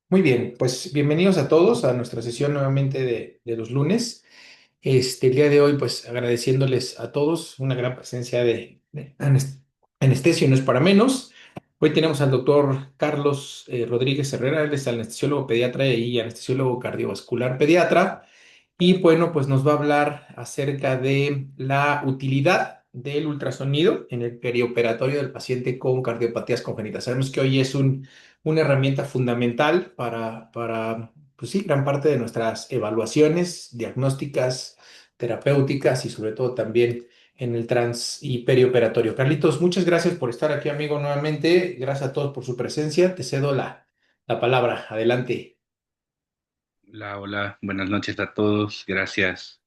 Muy bien, pues bienvenidos a todos a nuestra sesión nuevamente de los lunes. El día de hoy, pues agradeciéndoles a todos una gran presencia de anestesio, no es para menos. Hoy tenemos al doctor Carlos Rodríguez Herrera, él es anestesiólogo pediatra y anestesiólogo cardiovascular pediatra. Y bueno, pues nos va a hablar acerca de la utilidad del ultrasonido en el perioperatorio del paciente con cardiopatías congénitas. Sabemos que hoy es una herramienta fundamental pues sí, gran parte de nuestras evaluaciones diagnósticas, terapéuticas y sobre todo también en el trans y perioperatorio. Carlitos, muchas gracias por estar aquí, amigo, nuevamente. Gracias a todos por su presencia. Te cedo la palabra. Adelante. Hola, hola, buenas noches a todos. Gracias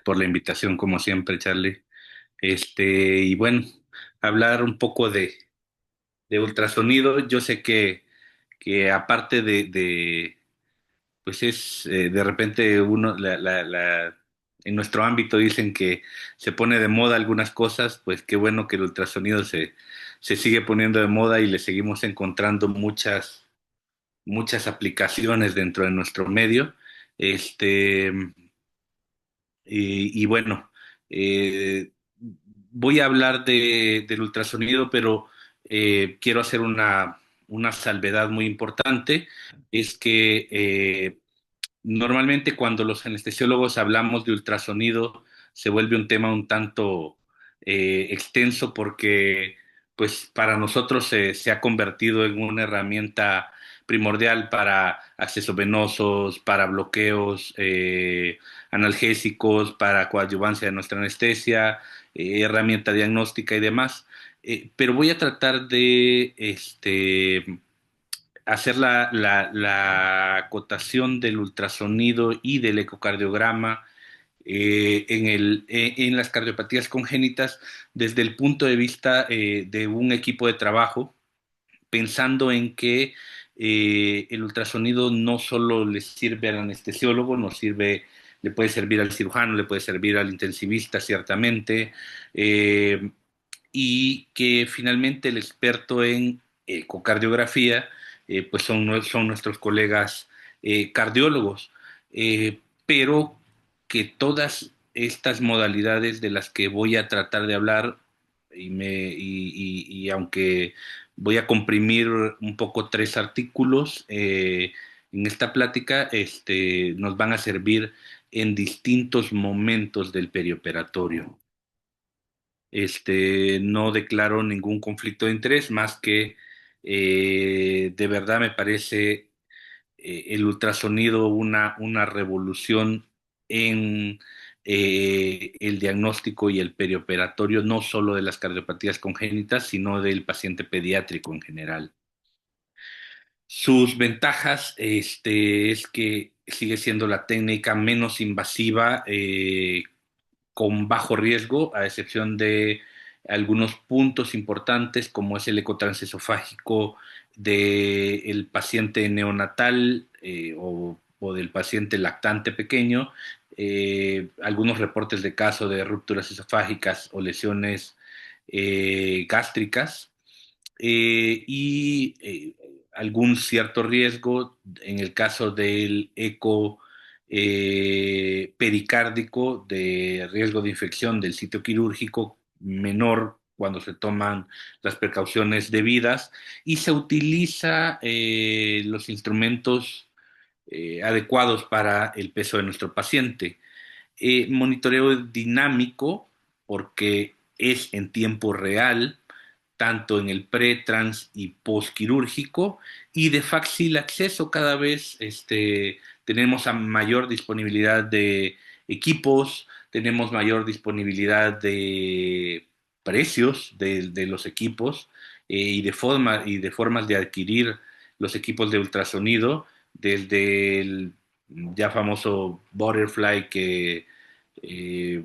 por la invitación, como siempre, Charlie. Y bueno, hablar un poco de ultrasonido. Yo sé que aparte pues es de repente en nuestro ámbito dicen que se pone de moda algunas cosas, pues qué bueno que el ultrasonido se sigue poniendo de moda y le seguimos encontrando muchas aplicaciones dentro de nuestro medio. Este, y bueno, eh, voy a hablar del ultrasonido, pero quiero hacer una salvedad muy importante. Es que normalmente cuando los anestesiólogos hablamos de ultrasonido se vuelve un tema un tanto extenso porque pues para nosotros se ha convertido en una herramienta primordial para acceso venosos, para bloqueos analgésicos, para coadyuvancia de nuestra anestesia, herramienta diagnóstica y demás. Pero voy a tratar de hacer la acotación del ultrasonido y del ecocardiograma en las cardiopatías congénitas desde el punto de vista de un equipo de trabajo, pensando en que el ultrasonido no solo le sirve al anestesiólogo, le puede servir al cirujano, le puede servir al intensivista, ciertamente, eh, y que finalmente el experto en ecocardiografía, pues son nuestros colegas cardiólogos, pero que todas estas modalidades de las que voy a tratar de hablar, y aunque voy a comprimir un poco tres artículos en esta plática, nos van a servir en distintos momentos del perioperatorio. No declaro ningún conflicto de interés, más que de verdad me parece el ultrasonido una revolución en el diagnóstico y el perioperatorio, no solo de las cardiopatías congénitas, sino del paciente pediátrico en general. Sus ventajas, es que sigue siendo la técnica menos invasiva, con bajo riesgo, a excepción de algunos puntos importantes como es el ecotransesofágico del paciente neonatal o del paciente lactante pequeño, algunos reportes de caso de rupturas esofágicas o lesiones gástricas, y algún cierto riesgo en el caso del eco pericárdico, de riesgo de infección del sitio quirúrgico menor cuando se toman las precauciones debidas y se utiliza los instrumentos adecuados para el peso de nuestro paciente. Monitoreo dinámico porque es en tiempo real, tanto en el pre, trans y postquirúrgico, y de fácil acceso. Cada vez tenemos a mayor disponibilidad de equipos, tenemos mayor disponibilidad de precios de los equipos, y de formas de adquirir los equipos de ultrasonido, desde el ya famoso Butterfly que eh,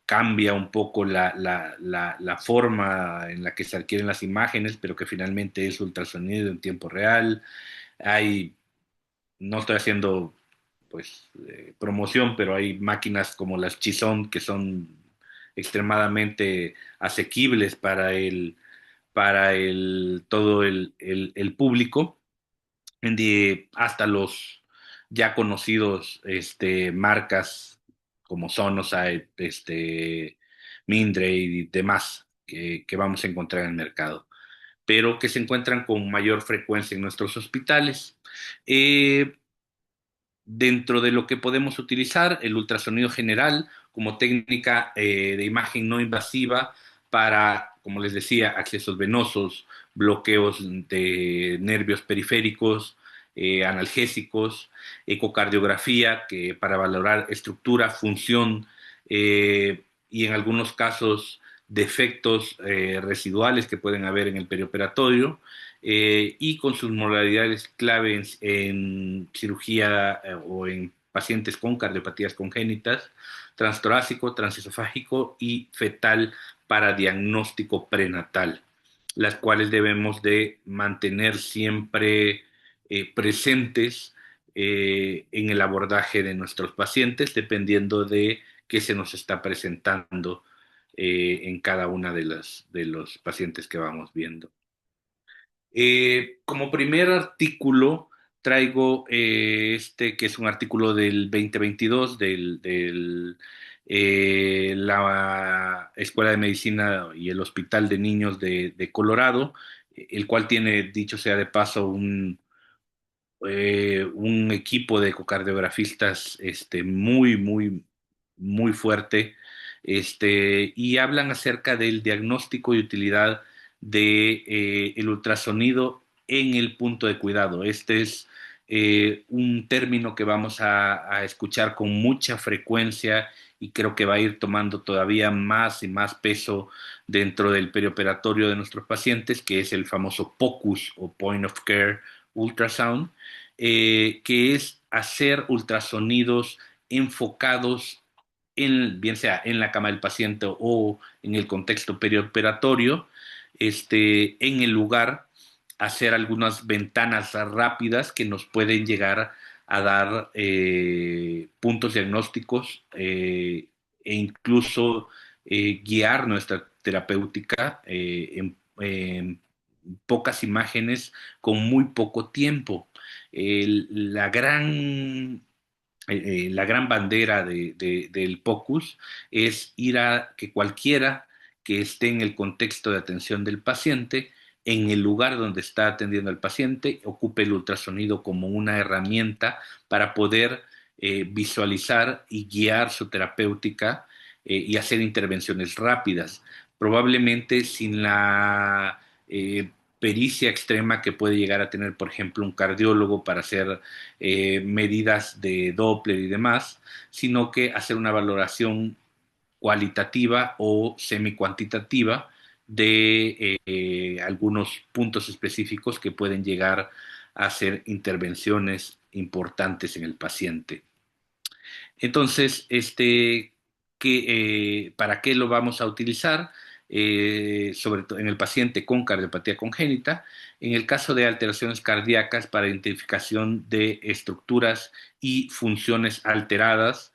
cambia un poco la forma en la que se adquieren las imágenes, pero que finalmente es ultrasonido en tiempo real. Hay, no estoy haciendo pues promoción, pero hay máquinas como las Chison que son extremadamente asequibles para todo el público. hasta los ya conocidos marcas como Sonosite, Mindray y demás que vamos a encontrar en el mercado, pero que se encuentran con mayor frecuencia en nuestros hospitales. Eh, Dentro de lo que podemos utilizar, el ultrasonido general como técnica de imagen no invasiva para, como les decía, accesos venosos, bloqueos de nervios periféricos, analgésicos, ecocardiografía, que para valorar estructura, función y en algunos casos defectos residuales que pueden haber en el perioperatorio, y con sus modalidades clave en cirugía o en pacientes con cardiopatías congénitas, transtorácico, transesofágico y fetal para diagnóstico prenatal, las cuales debemos de mantener siempre presentes en el abordaje de nuestros pacientes, dependiendo de qué se nos está presentando en cada una de los pacientes que vamos viendo. Como primer artículo traigo que es un artículo del 2022 la Escuela de Medicina y el Hospital de Niños de Colorado, el cual tiene, dicho sea de paso, un equipo de ecocardiografistas muy fuerte, y hablan acerca del diagnóstico y utilidad de el ultrasonido en el punto de cuidado. Este es un término que vamos a escuchar con mucha frecuencia y creo que va a ir tomando todavía más y más peso dentro del perioperatorio de nuestros pacientes, que es el famoso POCUS o Point of Care Ultrasound, que es hacer ultrasonidos enfocados bien sea en la cama del paciente o en el contexto perioperatorio, en el lugar, hacer algunas ventanas rápidas que nos pueden llegar a dar puntos diagnósticos e incluso guiar nuestra terapéutica en pocas imágenes con muy poco tiempo. La gran bandera del POCUS es ir a que cualquiera que esté en el contexto de atención del paciente, en el lugar donde está atendiendo al paciente, ocupe el ultrasonido como una herramienta para poder visualizar y guiar su terapéutica y hacer intervenciones rápidas. Probablemente sin la pericia extrema que puede llegar a tener, por ejemplo, un cardiólogo para hacer medidas de Doppler y demás, sino que hacer una valoración cualitativa o semi-cuantitativa de algunos puntos específicos que pueden llegar a hacer intervenciones importantes en el paciente. Entonces, ¿para qué lo vamos a utilizar? Sobre todo en el paciente con cardiopatía congénita, en el caso de alteraciones cardíacas para identificación de estructuras y funciones alteradas.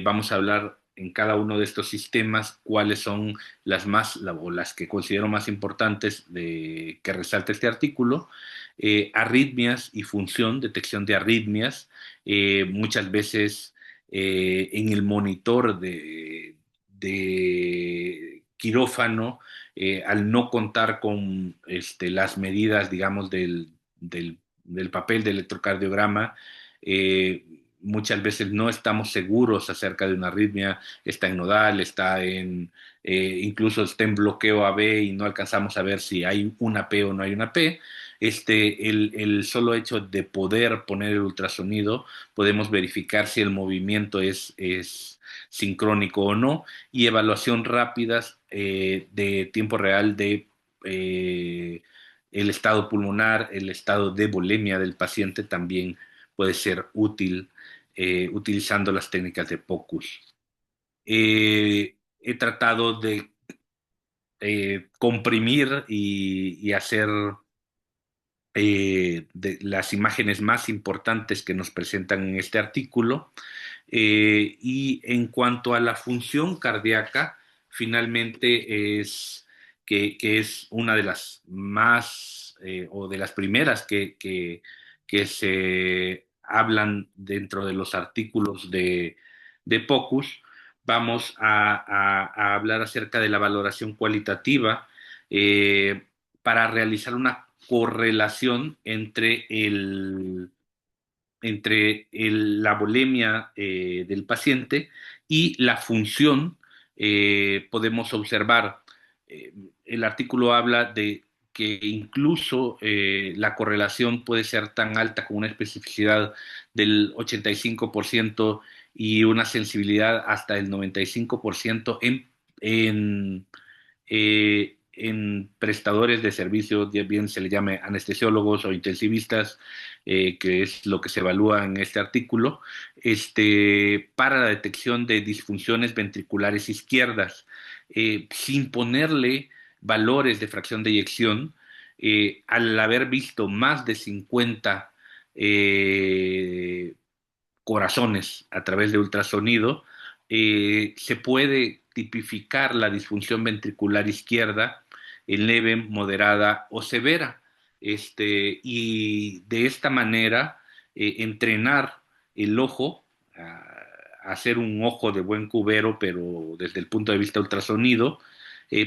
Vamos a hablar en cada uno de estos sistemas cuáles son o las que considero más importantes que resalta este artículo. Arritmias y función, detección de arritmias, muchas veces en el monitor de quirófano, al no contar con las medidas, digamos, del papel de electrocardiograma, muchas veces no estamos seguros acerca de una arritmia, está en nodal, incluso está en bloqueo AB y no alcanzamos a ver si hay una P o no hay una P. El solo hecho de poder poner el ultrasonido, podemos verificar si el movimiento es sincrónico o no, y evaluación rápidas de tiempo real de el estado pulmonar, el estado de volemia del paciente también puede ser útil utilizando las técnicas de POCUS. He tratado de comprimir y hacer de las imágenes más importantes que nos presentan en este artículo. Y en cuanto a la función cardíaca, finalmente que es una de las más o de las primeras que se hablan dentro de los artículos de POCUS, vamos a hablar acerca de la valoración cualitativa para realizar una correlación la bulimia del paciente y la función. Podemos observar, eh, el artículo habla de que incluso la correlación puede ser tan alta con una especificidad del 85% y una sensibilidad hasta el 95% en prestadores de servicios, bien se le llame anestesiólogos o intensivistas, que es lo que se evalúa en este artículo, para la detección de disfunciones ventriculares izquierdas, sin ponerle valores de fracción de eyección. Al haber visto más de 50 eh, corazones a través de ultrasonido, se puede tipificar la disfunción ventricular izquierda en leve, moderada o severa. Y de esta manera, entrenar el ojo a hacer un ojo de buen cubero, pero desde el punto de vista ultrasonido,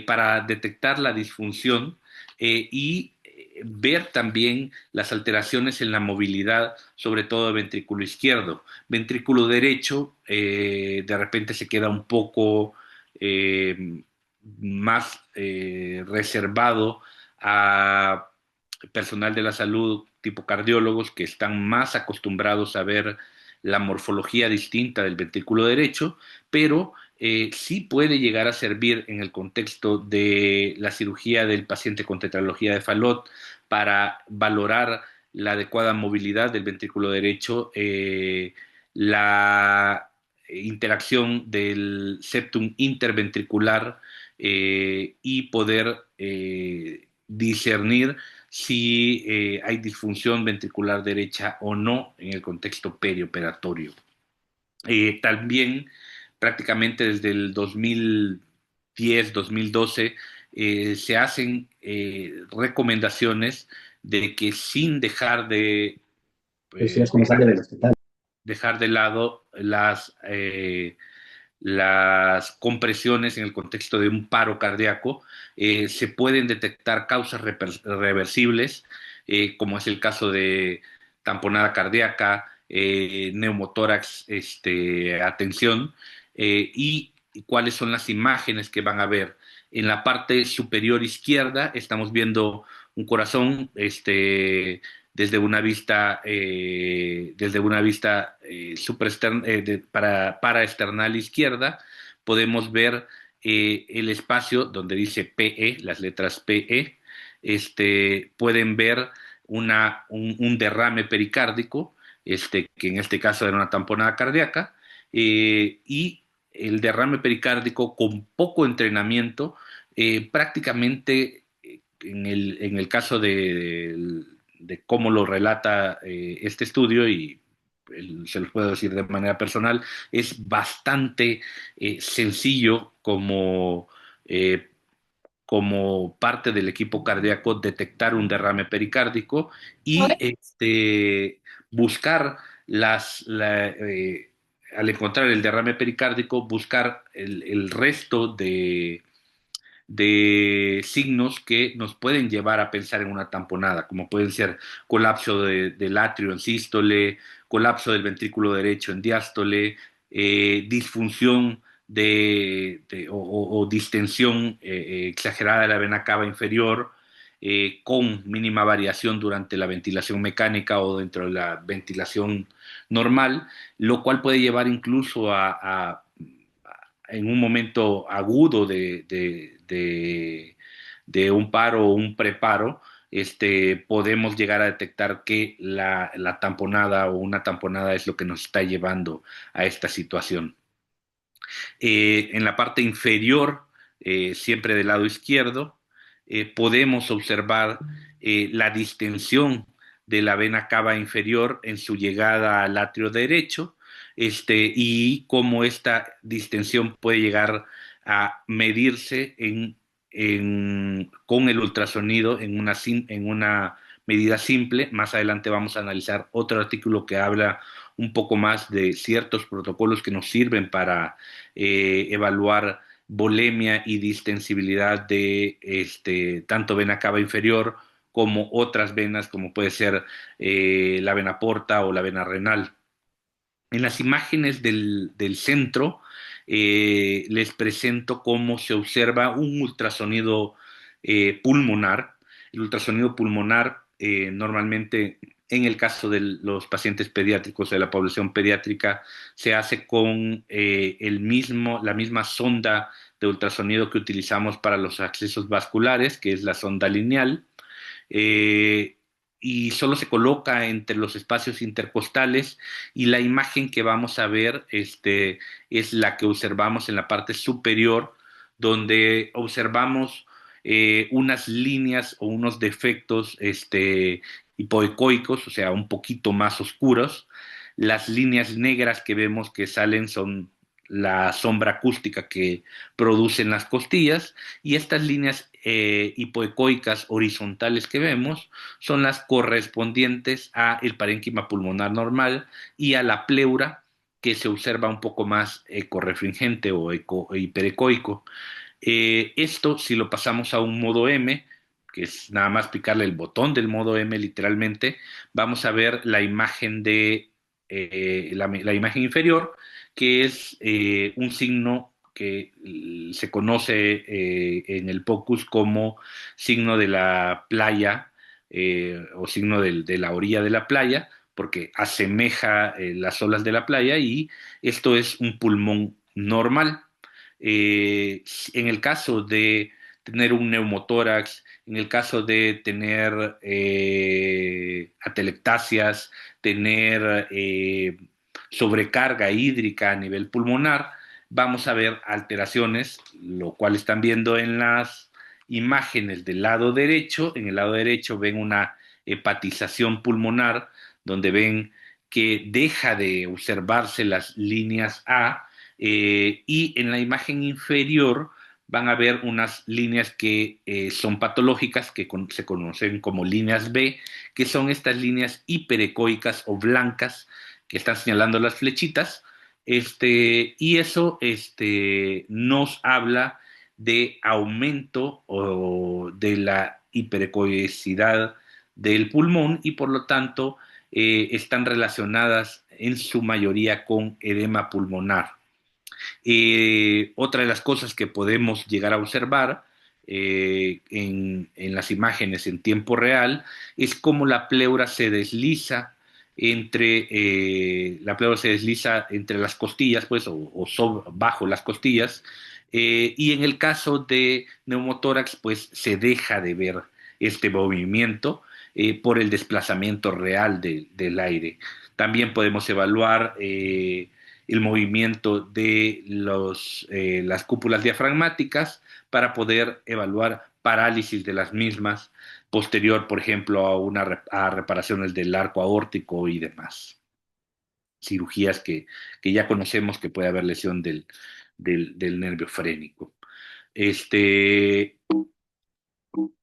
para detectar la disfunción y ver también las alteraciones en la movilidad, sobre todo del ventrículo izquierdo. Ventrículo derecho, de repente se queda un poco más reservado a personal de la salud tipo cardiólogos que están más acostumbrados a ver la morfología distinta del ventrículo derecho, pero sí puede llegar a servir en el contexto de la cirugía del paciente con tetralogía de Fallot para valorar la adecuada movilidad del ventrículo derecho, la interacción del septum interventricular, y poder discernir si hay disfunción ventricular derecha o no en el contexto perioperatorio. También prácticamente desde el 2010, 2012, se hacen recomendaciones de que sin Pues sí, eh, es como sale del hospital. dejar de lado las compresiones en el contexto de un paro cardíaco, se pueden detectar causas reversibles, como es el caso de tamponada cardíaca, neumotórax, atención, y cuáles son las imágenes que van a ver. En la parte superior izquierda estamos viendo un corazón, desde una vista para external izquierda. Podemos ver el espacio donde dice PE, las letras PE. Pueden ver un derrame pericárdico, que en este caso era una tamponada cardíaca, y el derrame pericárdico con poco entrenamiento, prácticamente en el caso de cómo lo relata este estudio, y se los puedo decir de manera personal, es bastante sencillo eh, como parte del equipo cardíaco detectar un derrame pericárdico y buscar al encontrar el derrame pericárdico, buscar el resto de signos que nos pueden llevar a pensar en una tamponada, como pueden ser colapso del atrio en sístole, colapso del ventrículo derecho en diástole, disfunción o distensión exagerada de la vena cava inferior, con mínima variación durante la ventilación mecánica o dentro de la ventilación normal, lo cual puede llevar incluso en un momento agudo de un paro o un preparo, podemos llegar a detectar que la tamponada o una tamponada es lo que nos está llevando a esta situación. En la parte inferior, siempre del lado izquierdo, podemos observar la distensión de la vena cava inferior en su llegada al atrio derecho, y cómo esta distensión puede llegar a medirse con el ultrasonido en una medida simple. Más adelante vamos a analizar otro artículo que habla un poco más de ciertos protocolos que nos sirven para evaluar volemia y distensibilidad de tanto vena cava inferior como otras venas, como puede ser la vena porta o la vena renal. En las imágenes del centro les presento cómo se observa un ultrasonido pulmonar. El ultrasonido pulmonar normalmente en el caso de los pacientes pediátricos de la población pediátrica se hace con la misma sonda de ultrasonido que utilizamos para los accesos vasculares, que es la sonda lineal. eh, y solo se coloca entre los espacios intercostales, y la imagen que vamos a ver es la que observamos en la parte superior, donde observamos unas líneas o unos defectos hipoecoicos, o sea, un poquito más oscuros. Las líneas negras que vemos que salen son la sombra acústica que producen las costillas, y estas líneas hipoecoicas horizontales que vemos son las correspondientes a el parénquima pulmonar normal y a la pleura, que se observa un poco más ecorrefringente o hiperecoico. Esto, si lo pasamos a un modo M, que es nada más picarle el botón del modo M literalmente, vamos a ver la imagen la imagen inferior, que es un signo que se conoce en el POCUS como signo de la playa, o signo de la orilla de la playa, porque asemeja las olas de la playa, y esto es un pulmón normal. En el caso de tener un neumotórax, en el caso de tener atelectasias, tener sobrecarga hídrica a nivel pulmonar, vamos a ver alteraciones, lo cual están viendo en las imágenes del lado derecho. En el lado derecho ven una hepatización pulmonar, donde ven que deja de observarse las líneas A, y en la imagen inferior van a ver unas líneas que son patológicas, que se conocen como líneas B, que son estas líneas hiperecoicas o blancas que están señalando las flechitas. Y eso nos habla de aumento o de la hiperecoicidad del pulmón, y por lo tanto están relacionadas en su mayoría con edema pulmonar. Otra de las cosas que podemos llegar a observar en las imágenes en tiempo real es cómo la pleura se desliza entre las costillas, pues, bajo las costillas, y en el caso de neumotórax, pues se deja de ver este movimiento por el desplazamiento real del aire. También podemos evaluar el movimiento de las cúpulas diafragmáticas para poder evaluar parálisis de las mismas, posterior, por ejemplo, a reparaciones del arco aórtico y demás. Cirugías que ya conocemos que puede haber lesión del nervio frénico.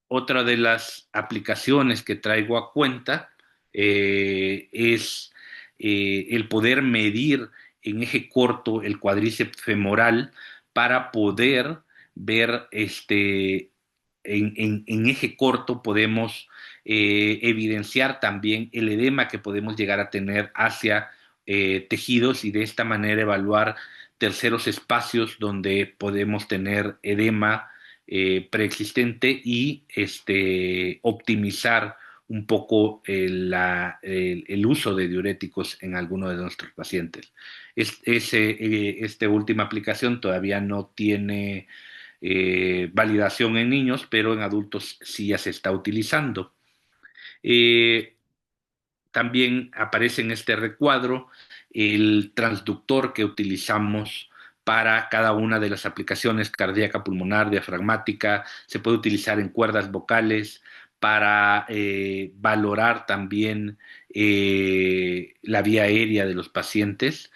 Otra de las aplicaciones que traigo a cuenta es el poder medir en eje corto el cuádriceps femoral, para poder ver en eje corto podemos evidenciar también el edema que podemos llegar a tener hacia tejidos, y de esta manera evaluar terceros espacios donde podemos tener edema preexistente, y optimizar un poco el uso de diuréticos en algunos de nuestros pacientes. Esta última aplicación todavía no tiene validación en niños, pero en adultos sí ya se está utilizando. Eh, También aparece en este recuadro el transductor que utilizamos para cada una de las aplicaciones: cardíaca, pulmonar, diafragmática. Se puede utilizar en cuerdas vocales para valorar también la vía aérea de los pacientes,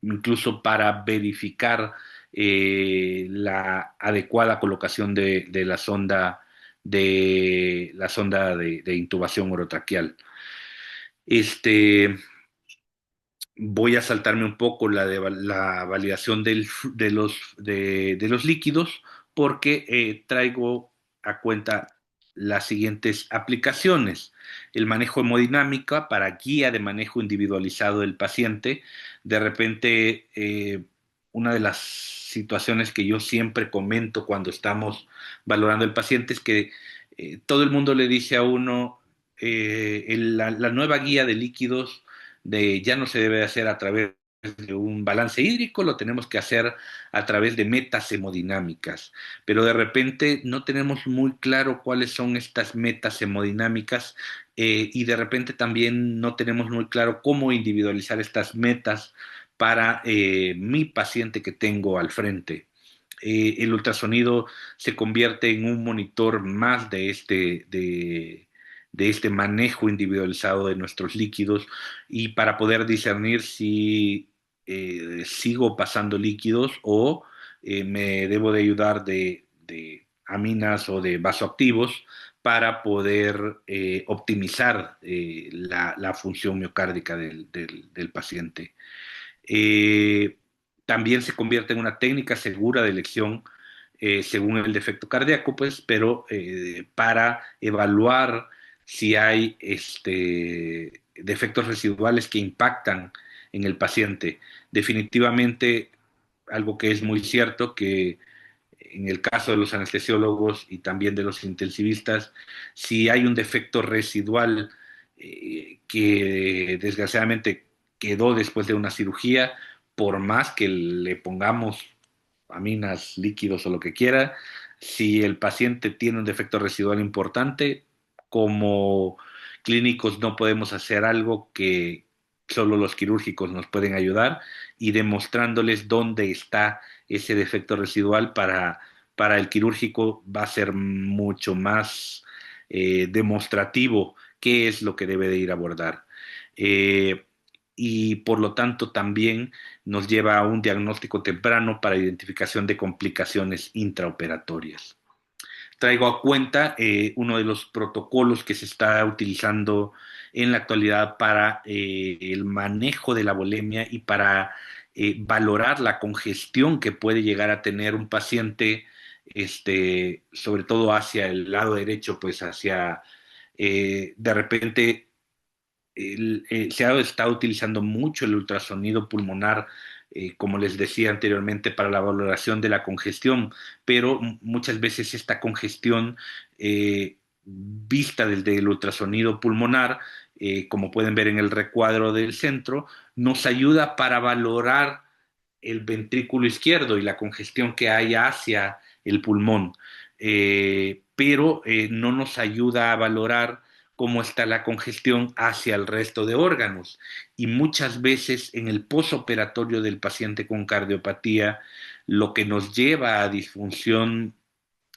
incluso para verificar la adecuada colocación de la sonda de la sonda de intubación orotraqueal. Este, Voy a saltarme un poco la validación de los líquidos porque traigo a cuenta las siguientes aplicaciones. El manejo hemodinámica para guía de manejo individualizado del paciente. De repente, una de las situaciones que yo siempre comento cuando estamos valorando el paciente es que todo el mundo le dice a uno, la nueva guía de líquidos de ya no se debe hacer a través de un balance hídrico, lo tenemos que hacer a través de metas hemodinámicas, pero de repente no tenemos muy claro cuáles son estas metas hemodinámicas y de repente también no tenemos muy claro cómo individualizar estas metas para mi paciente que tengo al frente. El ultrasonido se convierte en un monitor más de este manejo individualizado de nuestros líquidos y para poder discernir si sigo pasando líquidos o me debo de ayudar de aminas o de vasoactivos para poder optimizar la función miocárdica del paciente. Eh, También se convierte en una técnica segura de elección según el defecto cardíaco, pues, pero para evaluar si hay defectos residuales que impactan en el paciente. Definitivamente, algo que es muy cierto, que en el caso de los anestesiólogos y también de los intensivistas, si hay un defecto residual que desgraciadamente quedó después de una cirugía, por más que le pongamos aminas, líquidos o lo que quiera, si el paciente tiene un defecto residual importante, como clínicos no podemos hacer algo que solo los quirúrgicos nos pueden ayudar y demostrándoles dónde está ese defecto residual para el quirúrgico va a ser mucho más demostrativo qué es lo que debe de ir a abordar. Eh, y por lo tanto también nos lleva a un diagnóstico temprano para identificación de complicaciones intraoperatorias. Traigo a cuenta uno de los protocolos que se está utilizando en la actualidad para el manejo de la bulimia y para valorar la congestión que puede llegar a tener un paciente, sobre todo hacia el lado derecho, pues hacia, de repente, se ha estado utilizando mucho el ultrasonido pulmonar, como les decía anteriormente, para la valoración de la congestión, pero muchas veces esta congestión vista desde el ultrasonido pulmonar, como pueden ver en el recuadro del centro, nos ayuda para valorar el ventrículo izquierdo y la congestión que hay hacia el pulmón, pero no nos ayuda a valorar cómo está la congestión hacia el resto de órganos. Y muchas veces en el posoperatorio del paciente con cardiopatía, lo que nos lleva a disfunción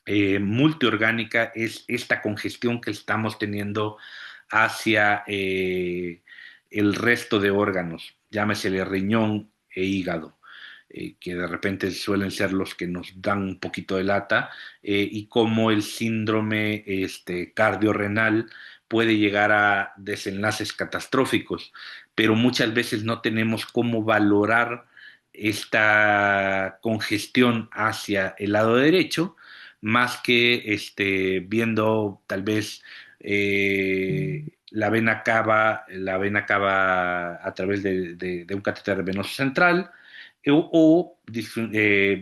multiorgánica es esta congestión que estamos teniendo hacia el resto de órganos, llámesele riñón e hígado. Que de repente suelen ser los que nos dan un poquito de lata, y cómo el síndrome cardiorrenal puede llegar a desenlaces catastróficos, pero muchas veces no tenemos cómo valorar esta congestión hacia el lado derecho, más que viendo tal vez la vena cava a través de un catéter venoso central,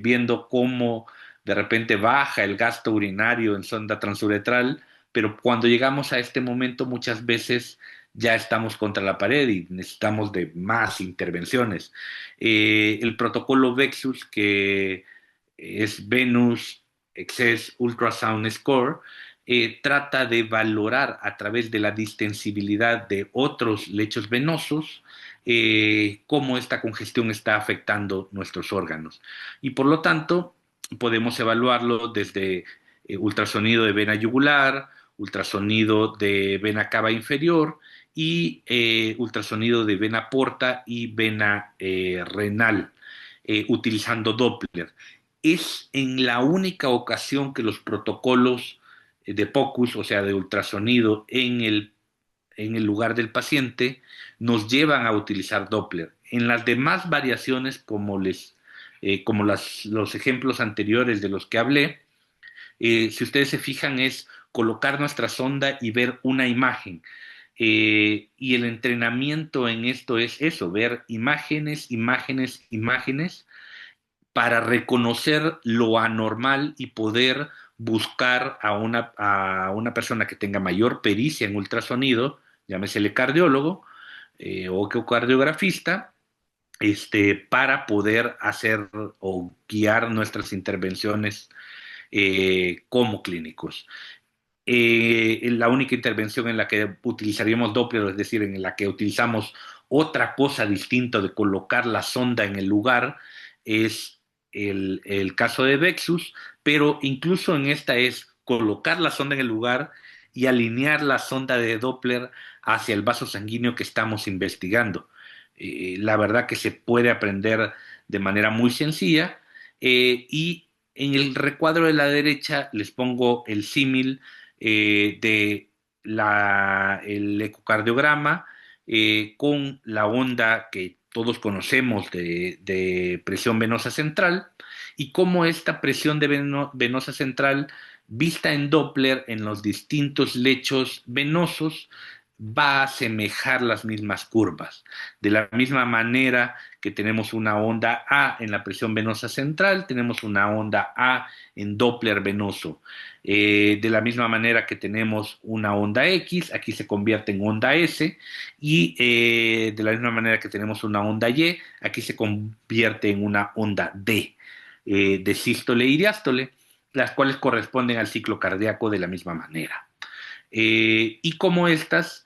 viendo cómo de repente baja el gasto urinario en sonda transuretral, pero cuando llegamos a este momento muchas veces ya estamos contra la pared y necesitamos de más intervenciones. El protocolo VEXUS, que es Venous Excess Ultrasound Score, trata de valorar a través de la distensibilidad de otros lechos venosos cómo esta congestión está afectando nuestros órganos. Y por lo tanto, podemos evaluarlo desde ultrasonido de vena yugular, ultrasonido de vena cava inferior y ultrasonido de vena porta y vena renal, utilizando Doppler. Es en la única ocasión que los protocolos de POCUS, o sea, de ultrasonido en el lugar del paciente, nos llevan a utilizar Doppler. En las demás variaciones, los ejemplos anteriores de los que hablé, si ustedes se fijan, es colocar nuestra sonda y ver una imagen. Y el entrenamiento en esto es eso, ver imágenes, imágenes, imágenes, para reconocer lo anormal y poder buscar a una persona que tenga mayor pericia en ultrasonido, llámesele cardiólogo o ecocardiografista, para poder hacer o guiar nuestras intervenciones como clínicos. La única intervención en la que utilizaríamos Doppler, es decir, en la que utilizamos otra cosa distinta de colocar la sonda en el lugar, es el caso de Vexus, pero incluso en esta es colocar la sonda en el lugar y alinear la sonda de Doppler hacia el vaso sanguíneo que estamos investigando. La verdad que se puede aprender de manera muy sencilla, y en el recuadro de la derecha les pongo el símil de el ecocardiograma con la onda que todos conocemos de presión venosa central, y cómo esta presión venosa central vista en Doppler en los distintos lechos venosos va a asemejar las mismas curvas. De la misma manera que tenemos una onda A en la presión venosa central, tenemos una onda A en Doppler venoso. De la misma manera que tenemos una onda X, aquí se convierte en onda S, y de la misma manera que tenemos una onda Y, aquí se convierte en una onda D, de sístole y diástole, las cuales corresponden al ciclo cardíaco de la misma manera. Y como estas,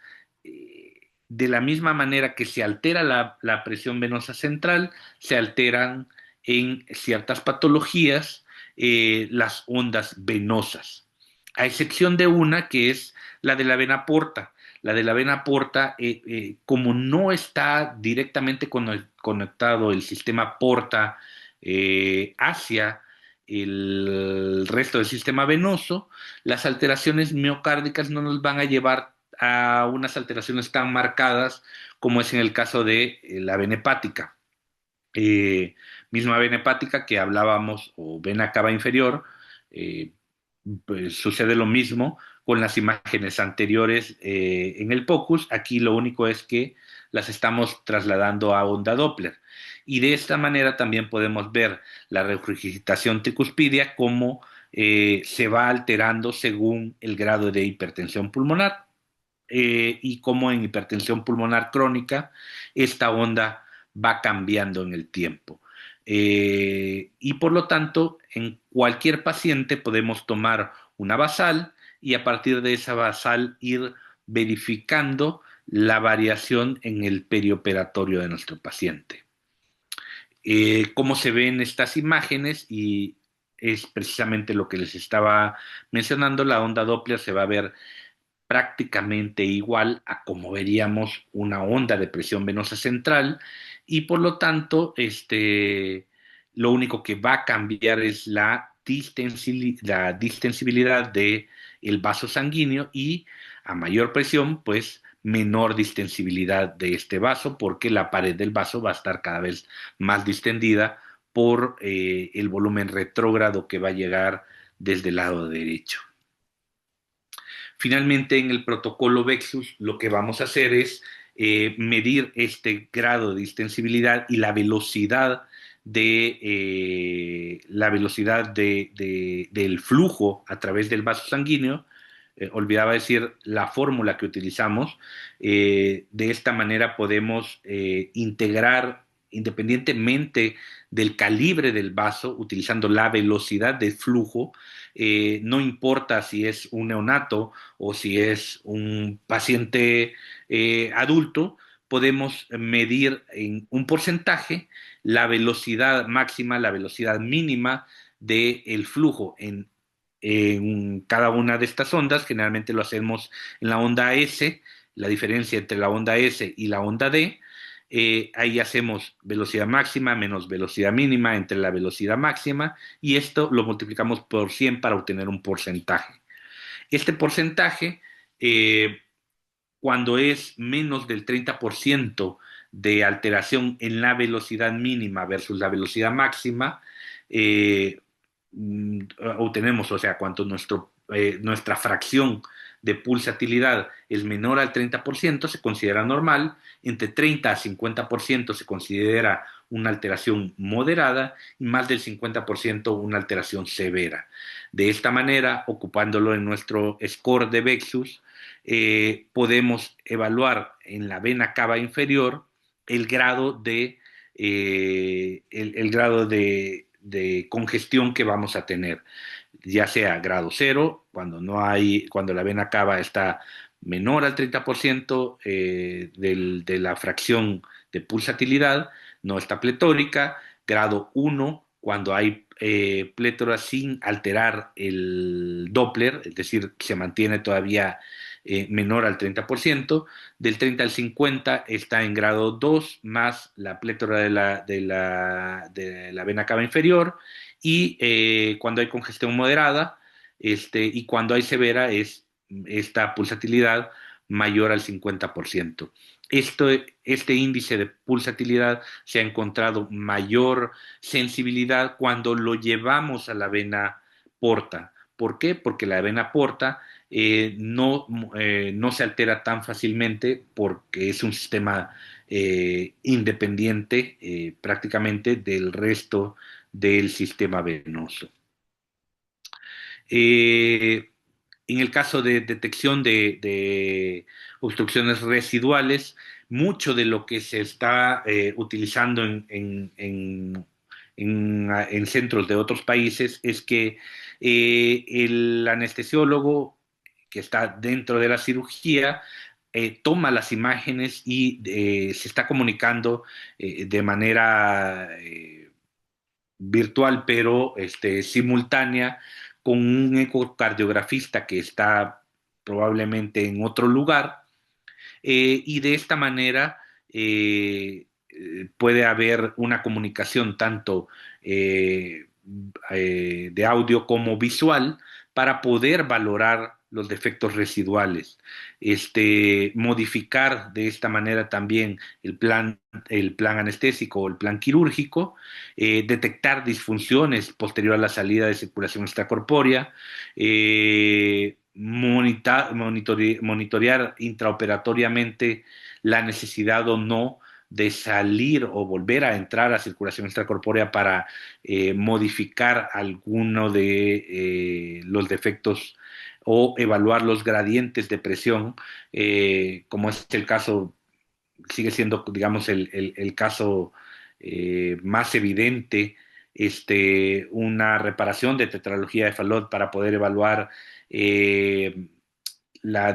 de la misma manera que se altera la presión venosa central, se alteran en ciertas patologías las ondas venosas, a excepción de una que es la de la vena porta. La de la vena porta, como no está directamente conectado el sistema porta hacia el resto del sistema venoso, las alteraciones miocárdicas no nos van a llevar a unas alteraciones tan marcadas como es en el caso de la vena hepática. Eh, Misma vena hepática que hablábamos, o vena cava inferior, eh, pues sucede lo mismo con las imágenes anteriores en el POCUS. Aquí lo único es que las estamos trasladando a onda Doppler. Y de esta manera también podemos ver la regurgitación tricuspidia, cómo se va alterando según el grado de hipertensión pulmonar, y cómo en hipertensión pulmonar crónica esta onda va cambiando en el tiempo. Y por lo tanto, en cualquier paciente podemos tomar una basal y a partir de esa basal ir verificando la variación en el perioperatorio de nuestro paciente. Cómo se ven estas imágenes, y es precisamente lo que les estaba mencionando, la onda Doppler se va a ver prácticamente igual a como veríamos una onda de presión venosa central, y por lo tanto lo único que va a cambiar es la distensibilidad del vaso sanguíneo, y a mayor presión pues menor distensibilidad de este vaso, porque la pared del vaso va a estar cada vez más distendida por el volumen retrógrado que va a llegar desde el lado derecho. Finalmente, en el protocolo Vexus, lo que vamos a hacer es medir este grado de distensibilidad y la velocidad del flujo a través del vaso sanguíneo. Olvidaba decir la fórmula que utilizamos. De esta manera podemos integrar, independientemente del calibre del vaso, utilizando la velocidad del flujo. No importa si es un neonato o si es un paciente adulto, podemos medir en un porcentaje la velocidad máxima, la velocidad mínima del flujo en cada una de estas ondas. Generalmente lo hacemos en la onda S, la diferencia entre la onda S y la onda D. Ahí hacemos velocidad máxima menos velocidad mínima entre la velocidad máxima, y esto lo multiplicamos por 100 para obtener un porcentaje. Este porcentaje, cuando es menos del 30% de alteración en la velocidad mínima versus la velocidad máxima, eh, obtenemos, o sea, cuando nuestra fracción de pulsatilidad es menor al 30%, se considera normal, entre 30 a 50% se considera una alteración moderada y más del 50% una alteración severa. De esta manera, ocupándolo en nuestro score de Vexus, podemos evaluar en la vena cava inferior el grado el grado de congestión que vamos a tener, ya sea grado cero, cuando la vena cava está menor al 30% de la fracción de pulsatilidad, no está pletórica, grado uno cuando hay plétora sin alterar el Doppler, es decir, se mantiene todavía menor al 30%, del 30 al 50 está en grado 2 más la plétora de la vena cava inferior, y cuando hay congestión moderada y cuando hay severa es esta pulsatilidad mayor al 50%. Este índice de pulsatilidad se ha encontrado mayor sensibilidad cuando lo llevamos a la vena porta. ¿Por qué? Porque la vena porta no se altera tan fácilmente porque es un sistema independiente prácticamente del resto del sistema venoso. En el caso de detección de obstrucciones residuales, mucho de lo que se está utilizando en centros de otros países es que el anestesiólogo que está dentro de la cirugía toma las imágenes y se está comunicando de manera virtual, pero simultánea, con un ecocardiografista que está probablemente en otro lugar, y de esta manera puede haber una comunicación tanto de audio como visual para poder valorar los defectos residuales, modificar de esta manera también el plan anestésico o el plan quirúrgico, detectar disfunciones posterior a la salida de circulación extracorpórea, monitorear intraoperatoriamente la necesidad o no de salir o volver a entrar a circulación extracorpórea para modificar alguno de los defectos o evaluar los gradientes de presión, como es el caso, sigue siendo, digamos, el caso más evidente, una reparación de tetralogía de Fallot para poder evaluar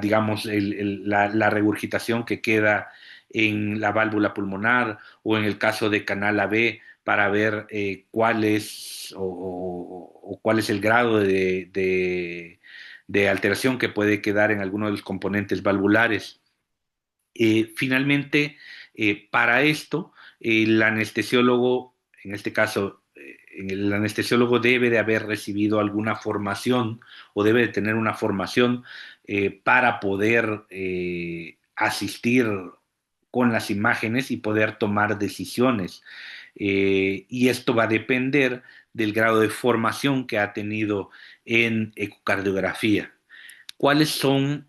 digamos, la regurgitación que queda en la válvula pulmonar, o en el caso de canal AB para ver cuál es el grado de alteración que puede quedar en alguno de los componentes valvulares. Finalmente, para esto, el anestesiólogo, en este caso, el anestesiólogo debe de haber recibido alguna formación o debe de tener una formación para poder asistir con las imágenes y poder tomar decisiones. Y esto va a depender del grado de formación que ha tenido en ecocardiografía. ¿Cuáles son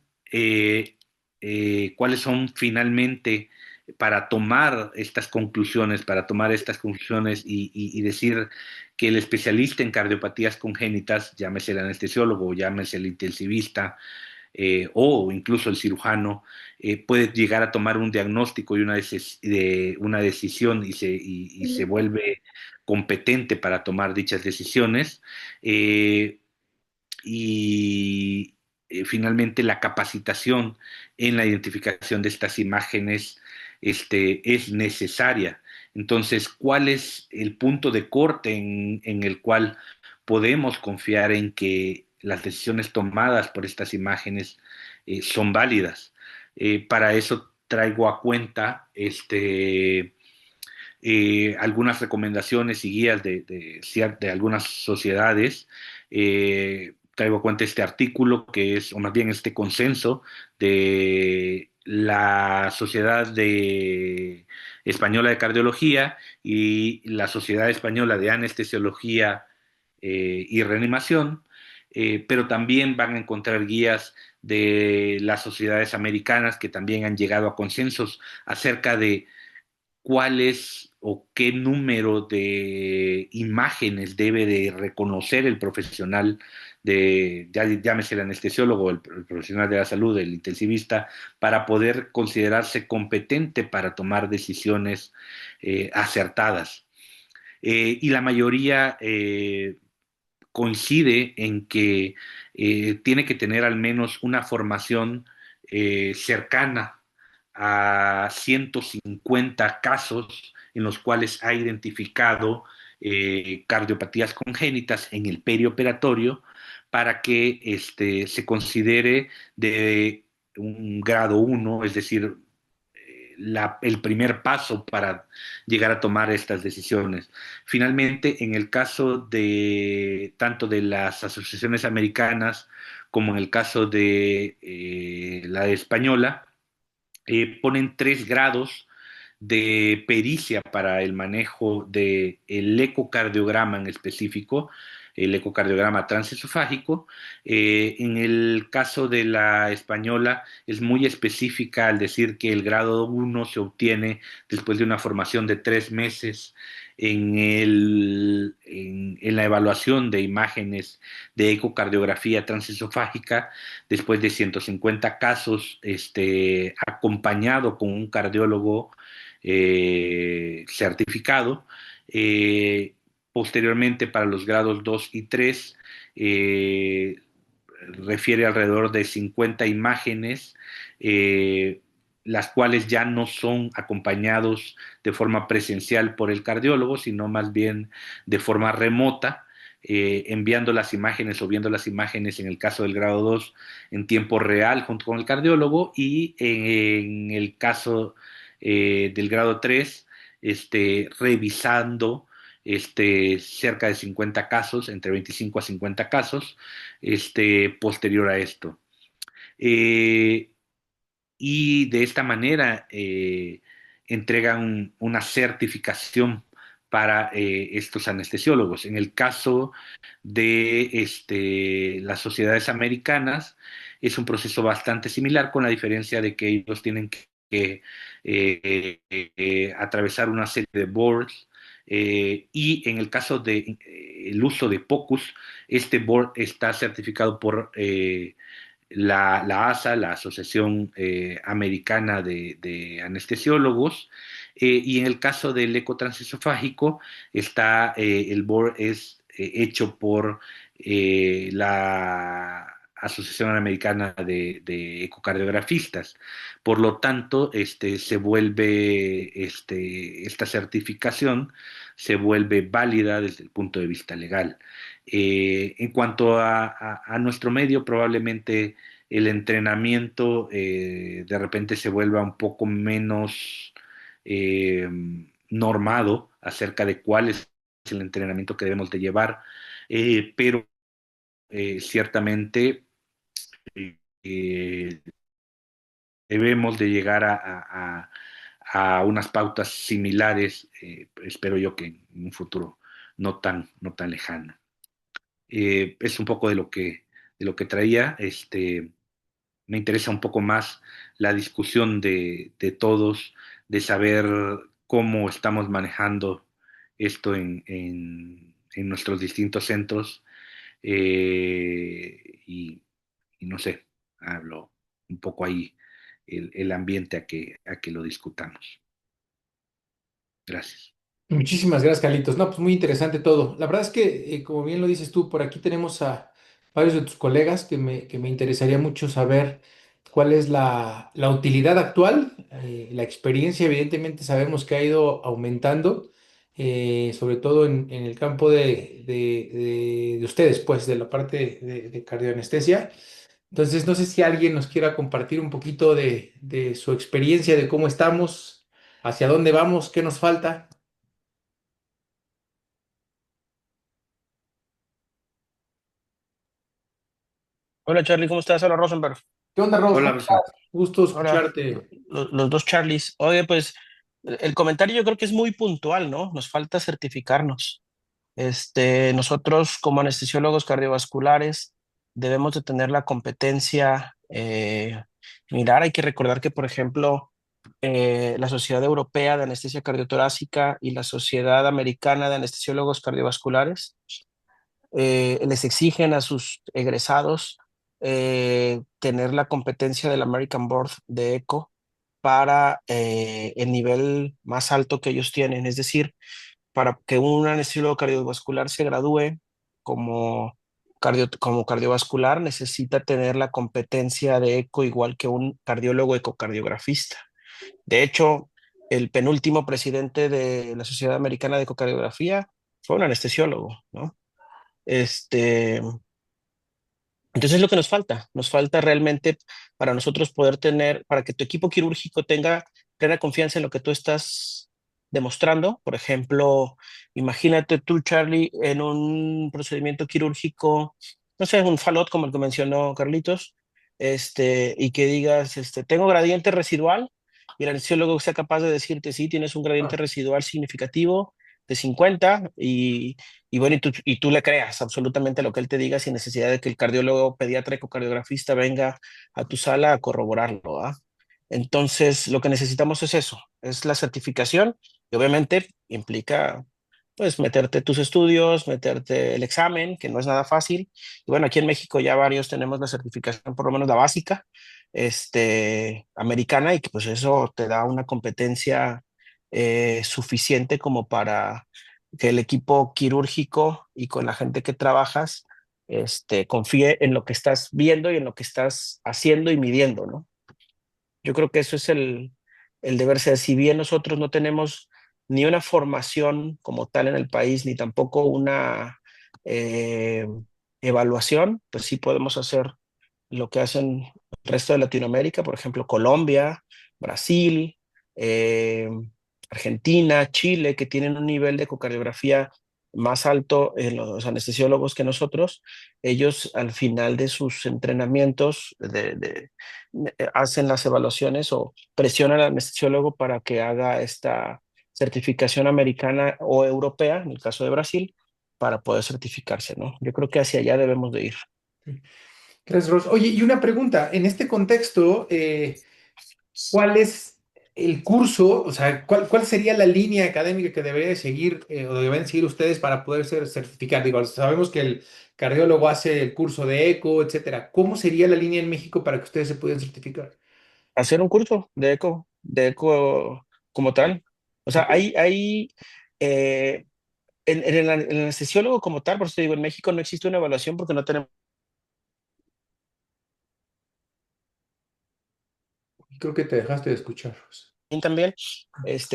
cuáles son finalmente para tomar estas conclusiones y decir que el especialista en cardiopatías congénitas, llámese el anestesiólogo, llámese el intensivista, o incluso el cirujano, puede llegar a tomar un diagnóstico y una decisión y se vuelve competente para tomar dichas decisiones. Y finalmente la capacitación en la identificación de estas imágenes es necesaria. Entonces, ¿cuál es el punto de corte en el cual podemos confiar en que las decisiones tomadas por estas imágenes son válidas? Para eso traigo a cuenta algunas recomendaciones y guías de algunas sociedades, traigo a cuenta este artículo, que es, o más bien este consenso de la Española de Cardiología y la Sociedad Española de Anestesiología y Reanimación, pero también van a encontrar guías de las sociedades americanas que también han llegado a consensos acerca de cuál es o qué número de imágenes debe de reconocer el profesional llámese el anestesiólogo, el profesional de la salud, el intensivista, para poder considerarse competente para tomar decisiones acertadas. Y la mayoría coincide en que tiene que tener al menos una formación cercana a 150 casos en los cuales ha identificado cardiopatías congénitas en el perioperatorio para que se considere de un grado 1, es decir, el primer paso para llegar a tomar estas decisiones. Finalmente, en el caso de tanto de las asociaciones americanas como en el caso de la española, ponen 3 grados de pericia para el manejo del ecocardiograma en específico, el ecocardiograma transesofágico. En el caso de la española es muy específica al decir que el grado 1 se obtiene después de una formación de 3 meses en la evaluación de imágenes de ecocardiografía transesofágica después de 150 casos, acompañado con un cardiólogo certificado. Eh, Posteriormente, para los grados 2 y 3, refiere alrededor de 50 imágenes, las cuales ya no son acompañados de forma presencial por el cardiólogo, sino más bien de forma remota, enviando las imágenes o viendo las imágenes en el caso del grado 2 en tiempo real junto con el cardiólogo, y en el caso del grado 3, revisando cerca de 50 casos, entre 25 a 50 casos, posterior a esto. Eh, y de esta manera entregan una certificación para estos anestesiólogos. En el caso de las sociedades americanas, es un proceso bastante similar, con la diferencia de que ellos tienen que atravesar una serie de boards, y en el caso de el uso de POCUS, este board está certificado por la ASA, la Asociación Americana de Anestesiólogos, y en el caso del ecotransesofágico el board es hecho por la Asociación Americana de Ecocardiografistas. Por lo tanto, esta certificación se vuelve válida desde el punto de vista legal. En cuanto a nuestro medio, probablemente el entrenamiento de repente se vuelva un poco menos eh, normado acerca de cuál es el entrenamiento que debemos de llevar, pero ciertamente eh, debemos de llegar a unas pautas similares, espero yo que en un futuro no tan lejano. Es un poco de lo que traía. Me interesa un poco más la discusión de todos, de saber cómo estamos manejando esto en nuestros distintos centros, y, y no sé, hablo un poco ahí el ambiente a que lo discutamos. Gracias. Muchísimas gracias, Carlitos. No, pues muy interesante todo. La verdad es que, como bien lo dices tú, por aquí tenemos a varios de tus colegas que me interesaría mucho saber cuál es la utilidad actual. La experiencia, evidentemente, sabemos que ha ido aumentando, sobre todo en el campo de ustedes, pues, de la parte de cardioanestesia. Entonces, no sé si alguien nos quiera compartir un poquito de su experiencia, de cómo estamos, hacia dónde vamos, qué nos falta. Hola Charlie, ¿cómo estás? Hola Rosenberg. ¿Qué onda, Ross? Hola, ¿Cómo Rosendo. estás? Gusto Hola, escucharte. los dos Charlies. Oye, pues el comentario yo creo que es muy puntual, ¿no? Nos falta certificarnos. Nosotros como anestesiólogos cardiovasculares debemos de tener la competencia. Mirar, hay que recordar que, por ejemplo, la Sociedad Europea de Anestesia Cardiotorácica y la Sociedad Americana de Anestesiólogos Cardiovasculares les exigen a sus egresados tener la competencia del American Board de ECO para el nivel más alto que ellos tienen. Es decir, para que un anestesiólogo cardiovascular se gradúe como, como cardiovascular, necesita tener la competencia de ECO igual que un cardiólogo ecocardiografista. De hecho, el penúltimo presidente de la Sociedad Americana de Ecocardiografía fue un anestesiólogo, ¿no? Este, entonces es lo que nos falta realmente para nosotros poder tener, para que tu equipo quirúrgico tenga plena confianza en lo que tú estás demostrando. Por ejemplo, imagínate tú, Charlie, en un procedimiento quirúrgico, no sé, un falot como el que mencionó Carlitos, y que digas, tengo gradiente residual, y el anestesiólogo sea capaz de decirte, sí, tienes un gradiente Ah, residual significativo de 50 y bueno, y tú le creas absolutamente lo que él te diga sin necesidad de que el cardiólogo pediatra ecocardiografista venga a tu sala a corroborarlo, ¿ah? Entonces, lo que necesitamos es eso, es la certificación y obviamente implica pues meterte tus estudios, meterte el examen, que no es nada fácil. Y bueno, aquí en México ya varios tenemos la certificación, por lo menos la básica, americana, y que pues eso te da una competencia suficiente como para que el equipo quirúrgico y con la gente que trabajas, confíe en lo que estás viendo y en lo que estás haciendo y midiendo, ¿no? Yo creo que eso es el deber ser. Si bien nosotros no tenemos ni una formación como tal en el país, ni tampoco una eh, evaluación, pues sí podemos hacer lo que hacen el resto de Latinoamérica, por ejemplo, Colombia, Brasil, eh, Argentina, Chile, que tienen un nivel de ecocardiografía más alto en los anestesiólogos que nosotros. Ellos al final de sus entrenamientos hacen las evaluaciones o presionan al anestesiólogo para que haga esta certificación americana o europea, en el caso de Brasil, para poder certificarse, ¿no? Yo creo que hacia allá debemos de ir. gracias, Ross. Oye, y una pregunta. En este contexto, ¿cuál es el curso? O sea, ¿cuál sería la línea académica que debería seguir o deben seguir ustedes para poder ser certificar? Digo, sabemos que el cardiólogo hace el curso de eco, etcétera. ¿Cómo sería la línea en México para que ustedes se puedan certificar? Hacer un curso de eco como tal. O sea, Ok. hay eh, en el anestesiólogo como tal, por eso te digo, en México no existe una evaluación porque no tenemos Creo que te dejaste de escuchar, Ross. también,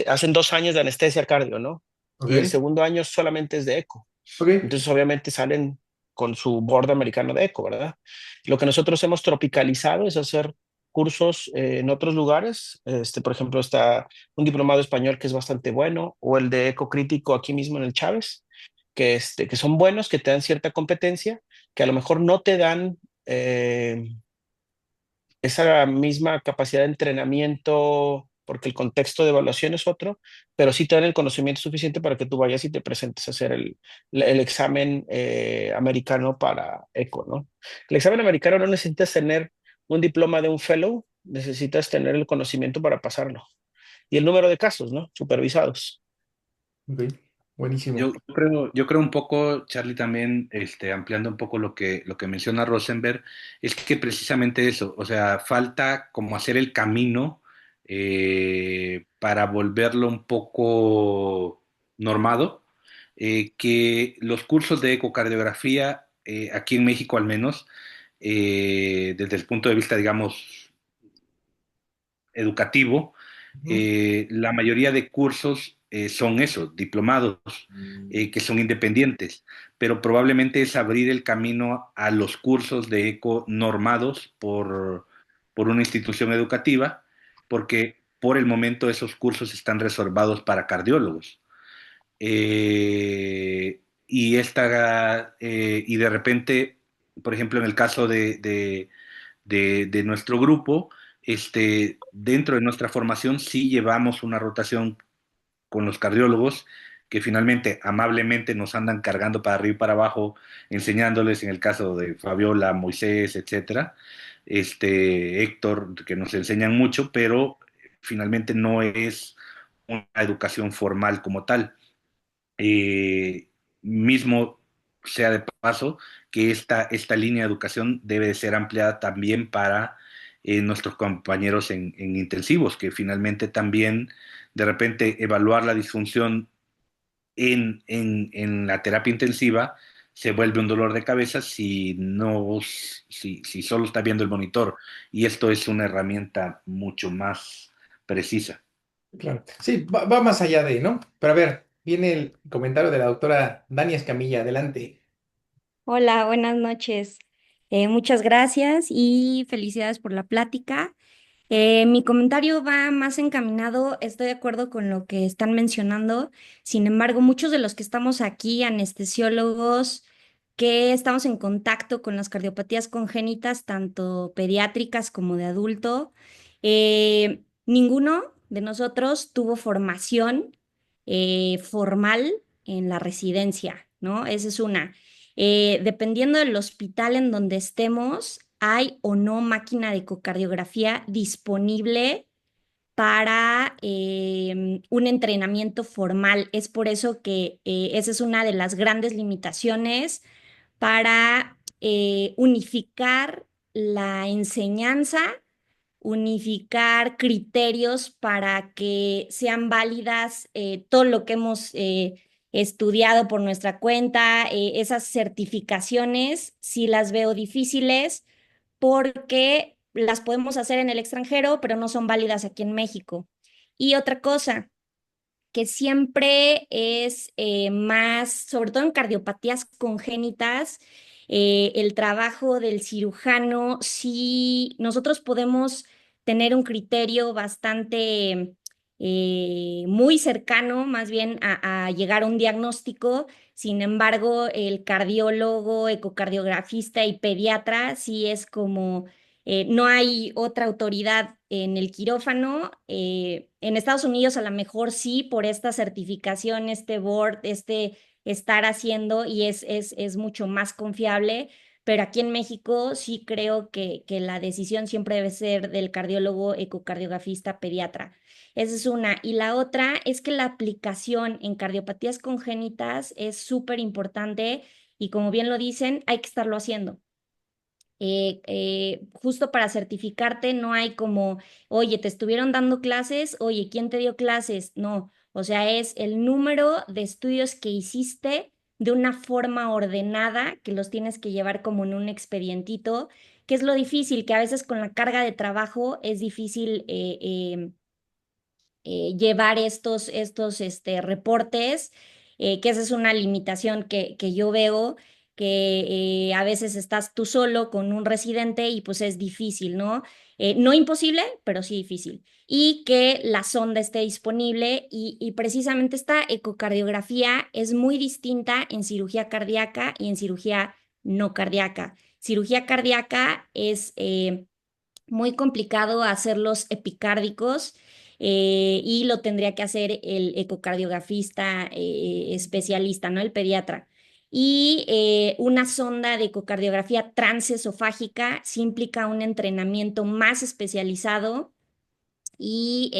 hacen 2 años de anestesia cardio, ¿no? Y el Ok, segundo año solamente es de eco. ok. Entonces, obviamente salen con su board americano de eco, ¿verdad? Lo que nosotros hemos tropicalizado es hacer cursos en otros lugares. Por ejemplo, está un diplomado español que es bastante bueno, o el de eco crítico aquí mismo en el Chávez, que son buenos, que te dan cierta competencia, que a lo mejor no te dan esa misma capacidad de entrenamiento, porque el contexto de evaluación es otro, pero sí te dan el conocimiento suficiente para que tú vayas y te presentes a hacer el examen americano para ECO, ¿no? El examen americano no necesitas tener un diploma de un fellow, necesitas tener el conocimiento para pasarlo. Y el número de casos, ¿no? Supervisados. Ok, buenísimo. Yo creo un poco, Charlie, también, ampliando un poco lo que menciona Rosenberg, es que precisamente eso, o sea, falta como hacer el camino para volverlo un poco normado, que los cursos de ecocardiografía, aquí en México al menos, desde el punto de vista, digamos, educativo, Ujú. la mayoría de cursos son esos, diplomados, que son independientes, pero probablemente es abrir el camino a los cursos de eco normados por una institución educativa, porque por el momento esos cursos están reservados para cardiólogos. Y de repente por ejemplo, en el caso de nuestro grupo, dentro de nuestra formación sí llevamos una rotación con los cardiólogos que finalmente amablemente nos andan cargando para arriba y para abajo, enseñándoles en el caso de Fabiola, Moisés, etcétera, Héctor, que nos enseñan mucho, pero finalmente no es una educación formal como tal. Mismo sea de paso que esta línea de educación debe de ser ampliada también para nuestros compañeros en intensivos, que finalmente también de repente evaluar la disfunción en la terapia intensiva se vuelve un dolor de cabeza si no, si solo está viendo el monitor. Y esto es una herramienta mucho más precisa. Claro. Sí, va más allá de, ¿no? Pero a ver, viene el comentario de la doctora Dania Escamilla. Adelante. Hola, buenas noches. Muchas gracias y felicidades por la plática. Mi comentario va más encaminado, estoy de acuerdo con lo que están mencionando. Sin embargo, muchos de los que estamos aquí, anestesiólogos, que estamos en contacto con las cardiopatías congénitas, tanto pediátricas como de adulto, ninguno de nosotros tuvo formación formal en la residencia, ¿no? Esa es una. Dependiendo del hospital en donde estemos, hay o no máquina de ecocardiografía disponible para un entrenamiento formal. Es por eso que esa es una de las grandes limitaciones para unificar la enseñanza, unificar criterios para que sean válidas todo lo que hemos estudiado por nuestra cuenta. Esas certificaciones sí las veo difíciles porque las podemos hacer en el extranjero, pero no son válidas aquí en México. Y otra cosa, que siempre es más, sobre todo en cardiopatías congénitas, el trabajo del cirujano, si nosotros podemos tener un criterio bastante muy cercano, más bien a llegar a un diagnóstico. Sin embargo, el cardiólogo, ecocardiografista y pediatra sí es como no hay otra autoridad en el quirófano. En Estados Unidos a lo mejor sí, por esta certificación, este board, este estar haciendo y es mucho más confiable, pero aquí en México sí creo que la decisión siempre debe ser del cardiólogo, ecocardiografista, pediatra. Esa es una. Y la otra es que la aplicación en cardiopatías congénitas es súper importante y como bien lo dicen, hay que estarlo haciendo. Justo para certificarte no hay como, oye, te estuvieron dando clases, oye, ¿quién te dio clases? No, o sea, es el número de estudios que hiciste de una forma ordenada, que los tienes que llevar como en un expedientito, que es lo difícil, que a veces con la carga de trabajo es difícil llevar estos reportes, que esa es una limitación que yo veo, que a veces estás tú solo con un residente y pues es difícil, ¿no? No imposible, pero sí difícil. Y que la sonda esté disponible y precisamente esta ecocardiografía es muy distinta en cirugía cardíaca y en cirugía no cardíaca. Cirugía cardíaca es muy complicado hacer los epicárdicos y lo tendría que hacer el ecocardiografista especialista, ¿no? El pediatra. Y una sonda de ecocardiografía transesofágica sí implica un entrenamiento más especializado y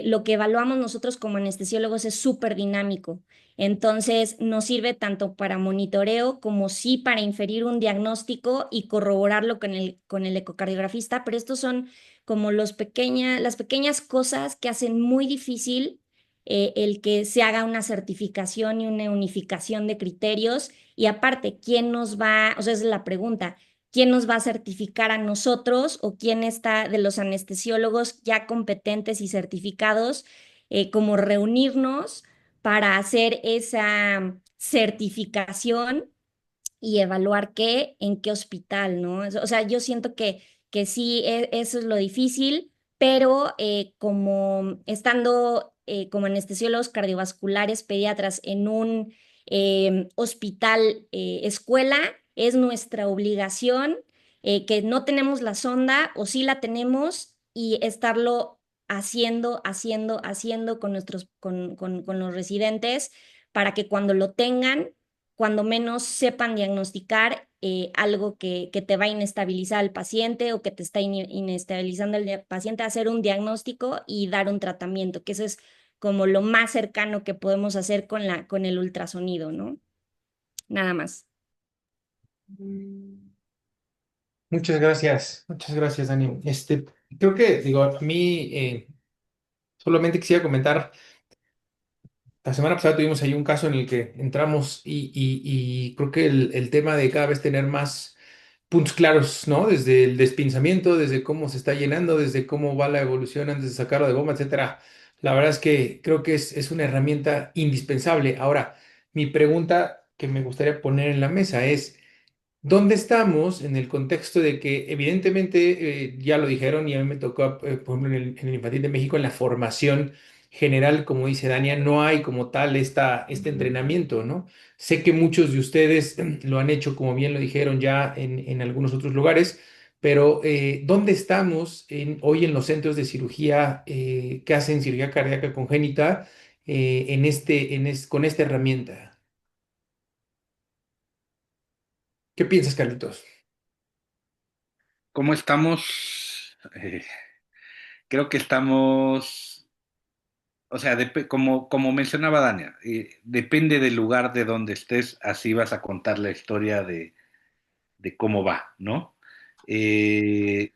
lo que evaluamos nosotros como anestesiólogos es súper dinámico. Entonces, nos sirve tanto para monitoreo como sí para inferir un diagnóstico y corroborarlo con el ecocardiografista, pero estos son como las pequeñas cosas que hacen muy difícil el que se haga una certificación y una unificación de criterios. Y aparte, ¿quién nos va? O sea, esa es la pregunta. ¿Quién nos va a certificar a nosotros o quién está de los anestesiólogos ya competentes y certificados, como reunirnos para hacer esa certificación y evaluar qué, en qué hospital, ¿no? O sea, yo siento que sí, eso es lo difícil, pero como estando como anestesiólogos cardiovasculares, pediatras hospital, escuela, es nuestra obligación, que no tenemos la sonda o sí la tenemos y estarlo haciendo con los residentes para que cuando lo tengan, cuando menos sepan diagnosticar algo que te va a inestabilizar al paciente o que te está inestabilizando el paciente, hacer un diagnóstico y dar un tratamiento, que eso es como lo más cercano que podemos hacer con el ultrasonido, ¿no? Nada más. Muchas gracias, Dani. Creo que, digo, a mí solamente quisiera comentar, la semana pasada tuvimos ahí un caso en el que entramos y creo que el tema de cada vez tener más puntos claros, ¿no? Desde el despinzamiento, desde cómo se está llenando, desde cómo va la evolución antes de sacarlo de bomba, etcétera. La verdad es que creo que es una herramienta indispensable. Ahora, mi pregunta que me gustaría poner en la mesa es, ¿dónde estamos en el contexto de que evidentemente, ya lo dijeron y a mí me tocó, por ejemplo, en el Infantil de México, en la formación general, como dice Dania, no hay como tal este entrenamiento, ¿no? Sé que muchos de ustedes lo han hecho, como bien lo dijeron ya en algunos otros lugares, pero ¿dónde estamos hoy en los centros de cirugía que hacen cirugía cardíaca congénita con esta herramienta? ¿Qué piensas, Carlitos? ¿Cómo estamos? Creo que estamos, o sea, como mencionaba Dania, depende del lugar de donde estés, así vas a contar la historia de cómo va, ¿no? Eh,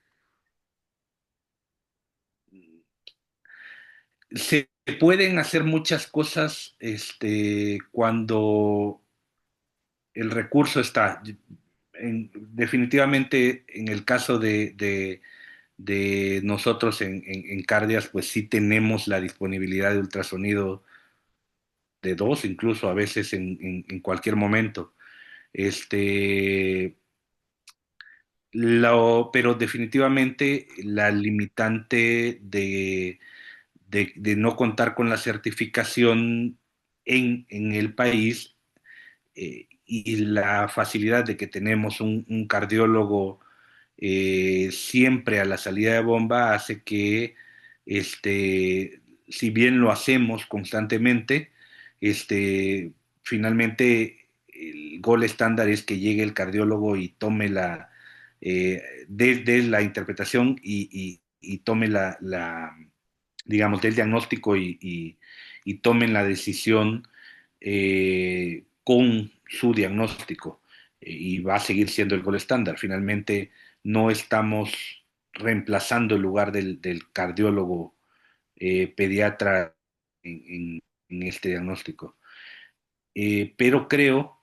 Se pueden hacer muchas cosas cuando el recurso está. Definitivamente, en el caso de nosotros en Cardias, pues sí tenemos la disponibilidad de ultrasonido de dos, incluso a veces en cualquier momento. Este, pero definitivamente la limitante de no contar con la certificación en el país, y la facilidad de que tenemos un cardiólogo siempre a la salida de bomba hace que, si bien lo hacemos constantemente, finalmente el gol estándar es que llegue el cardiólogo y tome desde la interpretación y tome digamos, del diagnóstico y tomen la decisión con su diagnóstico, y va a seguir siendo el gol estándar. Finalmente, no estamos reemplazando el lugar del cardiólogo pediatra en este diagnóstico. Pero creo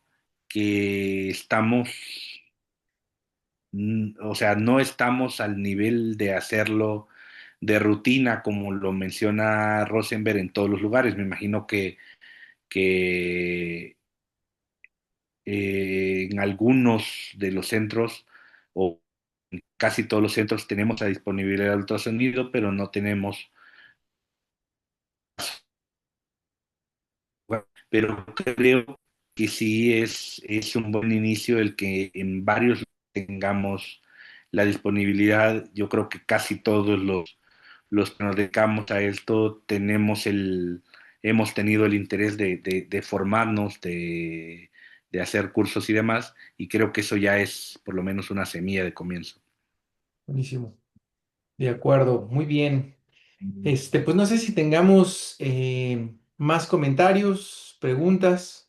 que estamos, o sea, no estamos al nivel de hacerlo de rutina como lo menciona Rosenberg en todos los lugares. Me imagino que en algunos de los centros o en casi todos los centros tenemos la disponibilidad de ultrasonido, pero no tenemos. Pero creo que sí es un buen inicio el que en varios tengamos la disponibilidad. Yo creo que casi todos los que nos dedicamos a esto hemos tenido el interés de formarnos, de hacer cursos y demás, y creo que eso ya es por lo menos una semilla de comienzo. Buenísimo. De acuerdo, muy bien. Pues no sé si tengamos más comentarios, preguntas.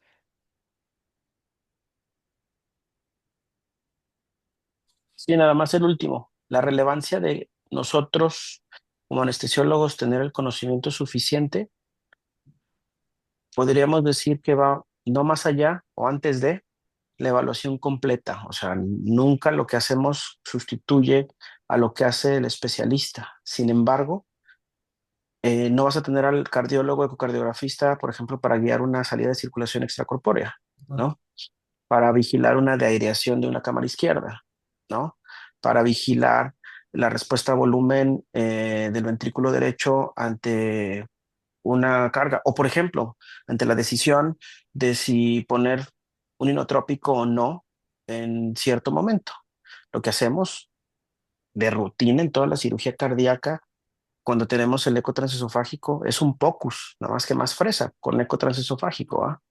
Sí, nada más el último. La relevancia de nosotros como anestesiólogos tener el conocimiento suficiente, podríamos decir que va no más allá o antes de la evaluación completa. O sea, nunca lo que hacemos sustituye a lo que hace el especialista. Sin embargo, no vas a tener al cardiólogo, ecocardiografista, por ejemplo, para guiar una salida de circulación extracorpórea, ¿no? Para vigilar una deaireación de una cámara izquierda, ¿no? Para vigilar la respuesta a volumen del ventrículo derecho ante una carga. O, por ejemplo, ante la decisión de si poner un inotrópico o no en cierto momento. Lo que hacemos de rutina en toda la cirugía cardíaca cuando tenemos el eco transesofágico es un POCUS, nada más que más fresa, con eco transesofágico, ¿ah?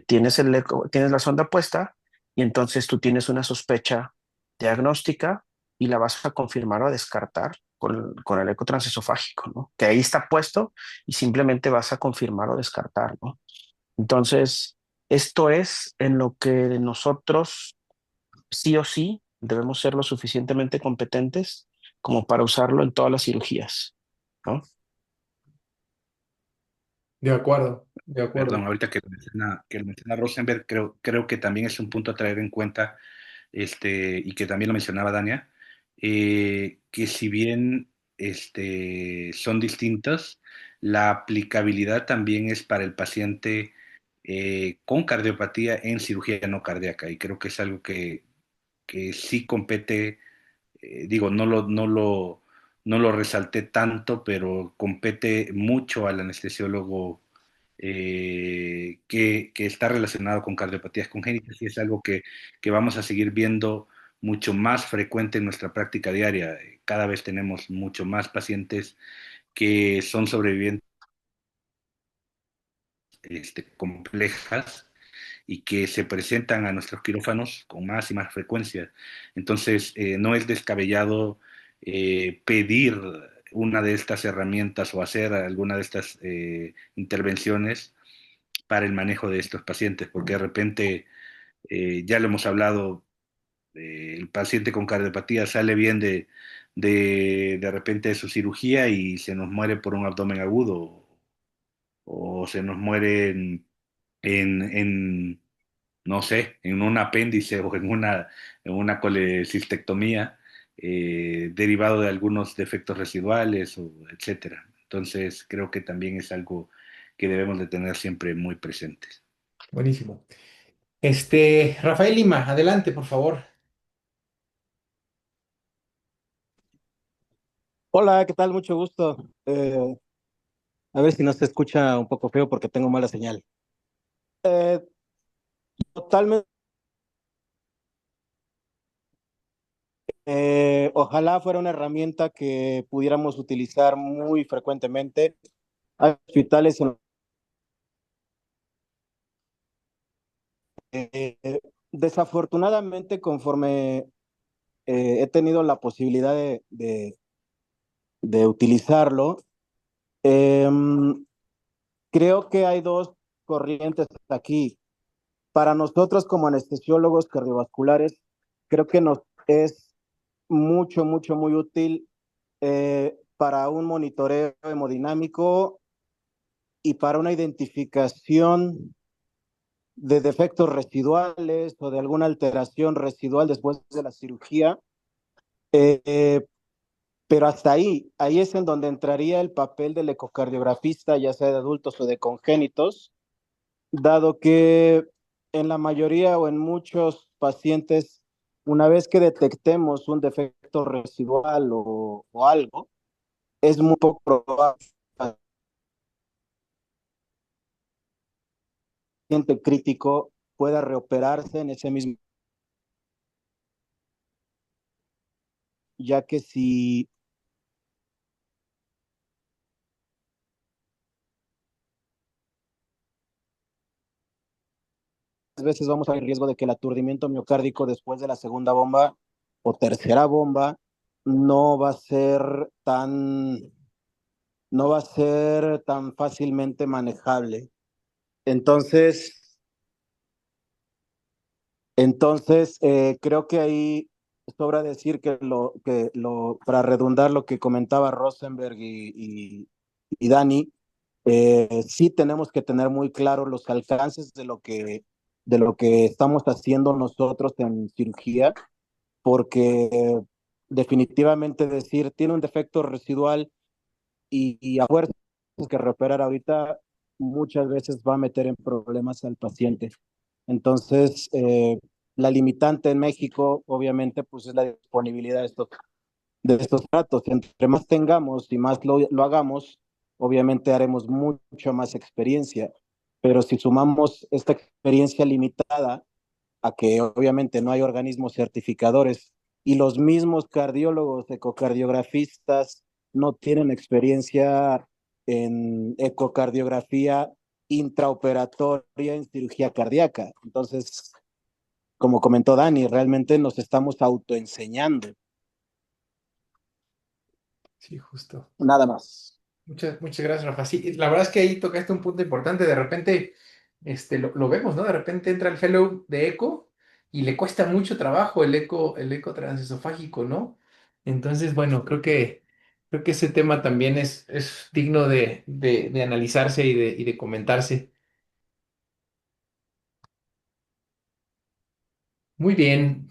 Tienes la sonda puesta y entonces tú tienes una sospecha diagnóstica y la vas a confirmar o a descartar con el eco transesofágico, ¿no? Que ahí está puesto y simplemente vas a confirmar o descartar, ¿no? Entonces, esto es en lo que nosotros sí o sí debemos ser lo suficientemente competentes como para usarlo en todas las cirugías, ¿no? De acuerdo, de Perdón, acuerdo. ahorita que lo menciona Rosenberg, creo que también es un punto a traer en cuenta, y que también lo mencionaba Dania, que si bien son distintos, la aplicabilidad también es para el paciente con cardiopatía en cirugía no cardíaca, y creo que es algo que sí compete, digo, no lo resalté tanto, pero compete mucho al anestesiólogo que está relacionado con cardiopatías congénitas, y es algo que vamos a seguir viendo mucho más frecuente en nuestra práctica diaria. Cada vez tenemos mucho más pacientes que son sobrevivientes complejas y que se presentan a nuestros quirófanos con más y más frecuencia. Entonces, no es descabellado pedir una de estas herramientas o hacer alguna de estas intervenciones para el manejo de estos pacientes, porque de repente, ya lo hemos hablado, el paciente con cardiopatía sale bien de repente de su cirugía y se nos muere por un abdomen agudo, o se nos muere en, no sé, en un apéndice o en una colecistectomía, derivado de algunos defectos residuales, o etcétera. Entonces, creo que también es algo que debemos de tener siempre muy presentes. Buenísimo. Rafael Lima, adelante, por favor. Hola, ¿qué tal? Mucho gusto. A ver si no se escucha un poco feo porque tengo mala señal. Eh, Totalmente. Ojalá fuera una herramienta que pudiéramos utilizar muy frecuentemente. Hay hospitales eh, desafortunadamente, conforme he tenido la posibilidad de utilizarlo, em, creo que hay dos corrientes aquí. Para nosotros como anestesiólogos cardiovasculares, creo que nos es muy útil para un monitoreo hemodinámico y para una identificación de defectos residuales o de alguna alteración residual después de la cirugía. Eh, pero hasta ahí es en donde entraría el papel del ecocardiografista, ya sea de adultos o de congénitos, dado que en la mayoría o en muchos pacientes, una vez que detectemos un defecto residual o algo, es muy poco probable que el paciente crítico pueda reoperarse en ese mismo, ya que si a veces vamos a ver el riesgo de que el aturdimiento miocárdico después de la segunda bomba o tercera bomba no va a ser tan, no va a ser tan fácilmente manejable. Entonces, creo que ahí sobra decir para redundar lo que comentaba Rosenberg y Dani, sí tenemos que tener muy claro los alcances de lo que estamos haciendo nosotros en cirugía, porque definitivamente decir tiene un defecto residual y a fuerzas que reoperar ahorita muchas veces va a meter en problemas al paciente. Entonces, la limitante en México, obviamente, pues es la disponibilidad de estos datos. Entre más tengamos y más lo hagamos, obviamente haremos mucho más experiencia, pero si sumamos esta experiencia limitada a que obviamente no hay organismos certificadores y los mismos cardiólogos, ecocardiografistas, no tienen experiencia en ecocardiografía intraoperatoria en cirugía cardíaca. Entonces, como comentó Dani, realmente nos estamos autoenseñando, Sí, justo. nada más. Muchas gracias, Rafa. Sí, la verdad es que ahí tocaste un punto importante. De repente, lo vemos, ¿no? De repente entra el fellow de eco y le cuesta mucho trabajo el eco transesofágico, ¿no? Entonces, bueno, creo que ese tema también es digno de analizarse y de comentarse. Muy bien.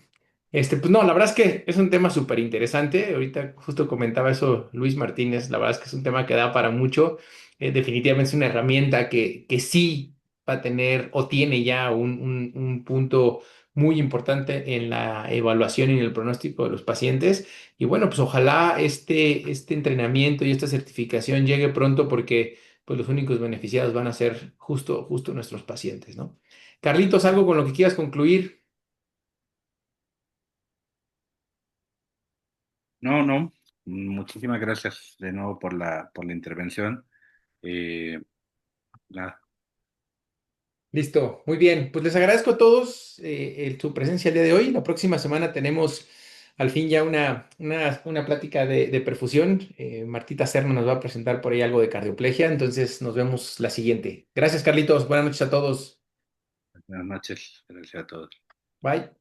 Pues no, la verdad es que es un tema súper interesante. Ahorita justo comentaba eso Luis Martínez. La verdad es que es un tema que da para mucho. Definitivamente es una herramienta que sí va a tener o tiene ya un punto muy importante en la evaluación y en el pronóstico de los pacientes. Y bueno, pues ojalá este entrenamiento y esta certificación llegue pronto porque pues los únicos beneficiados van a ser justo nuestros pacientes, ¿no? Carlitos, ¿algo con lo que quieras concluir? No, no, muchísimas gracias de nuevo por la intervención. Eh, nada, Listo, muy bien. Pues les agradezco a todos su presencia el día de hoy. La próxima semana tenemos al fin ya una plática de perfusión. Martita Serna nos va a presentar por ahí algo de cardioplegia, entonces nos vemos la siguiente. Gracias, Carlitos. Buenas noches a todos. buenas noches, gracias a todos. Bye.